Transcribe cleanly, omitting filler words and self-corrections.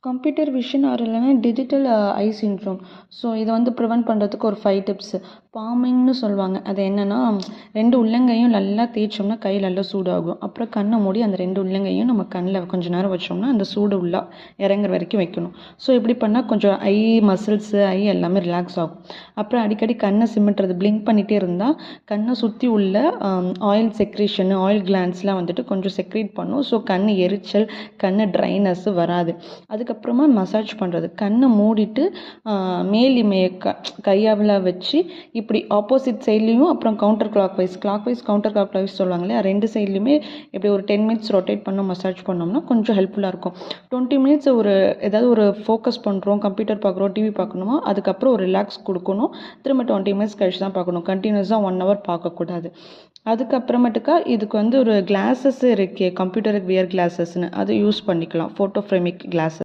Computer vision R இல்லைன்னா digital ஐ syndrome. So இதை வந்து ப்ரிவென்ட் பண்ணுறதுக்கு ஒரு 5 டிப்ஸு. பாமிங்னு சொல்லுவாங்க. அது என்னென்னா, 2 உள்ளங்கையும் நல்லா தேய்ச்சோம்னா கை நல்லா சூடாகும். அப்புறம் கண்ணை மூடி அந்த 2 உள்ளங்கையும் நம்ம கண்ணில் கொஞ்ச நேரம் வச்சோம்னா அந்த சூடு உள்ளே இறங்குற வரைக்கும் வைக்கணும். ஸோ இப்படி பண்ணால் கொஞ்சம் ஐ மசில்ஸு ஐ எல்லாமே ரிலாக்ஸ் ஆகும். அப்புறம் அடிக்கடி கண்ணை சிமிட்டுறது, பிளிங்க் பண்ணிகிட்டே இருந்தால் கண்ணை சுற்றி உள்ள ஆயில் செக்ரேஷனு, ஆயில் கிளான்ஸ்லாம் வந்துட்டு கொஞ்சம் செக்ரேட் பண்ணும். ஸோ கண் எரிச்சல், கண் ட்ரைனஸ்ஸு வராது. அதுக்கப்புறமா மசாஜ் பண்ணுறது, கண்ணை மூடிட்டு மேல் இமையை கையாவில் வச்சு இப்படி ஆப்போசிட் சைட்லேயும் அப்புறம் counter clockwise counter clockwise சொல்லுவாங்க இல்லையா, 2 சைட்லையுமே இப்படி ஒரு 10 மினிட்ஸ் ரொட்டேட் பண்ண மசாஜ் பண்ணோம்னா கொஞ்சம் ஹெல்ப்ஃபுல்லாக இருக்கும். 20 மினிட்ஸ் ஏதாவது ஒரு ஃபோக்கஸ் பண்ணுறோம், கம்ப்யூட்டர் பார்க்குறோம், டிவி பார்க்கணுமோ அதுக்கப்புறம் ஒரு ரிலாக்ஸ் கொடுக்கணும். திரும்ப 20 மினிட்ஸ் கழிச்சு தான் பார்க்கணும். கண்டினியூஸாக 1 ஹவர் பார்க்கக்கூடாது. அதுக்கப்புறமேட்டுக்கா இதுக்கு வந்து ஒரு கிளாஸஸ் இருக்கே, கம்ப்யூட்டருக்கு வியர் கிளாஸஸ்னு, அது யூஸ் பண்ணிக்கலாம், ஃபோட்டோ ஃப்ரேமிக் கிளாஸஸ்.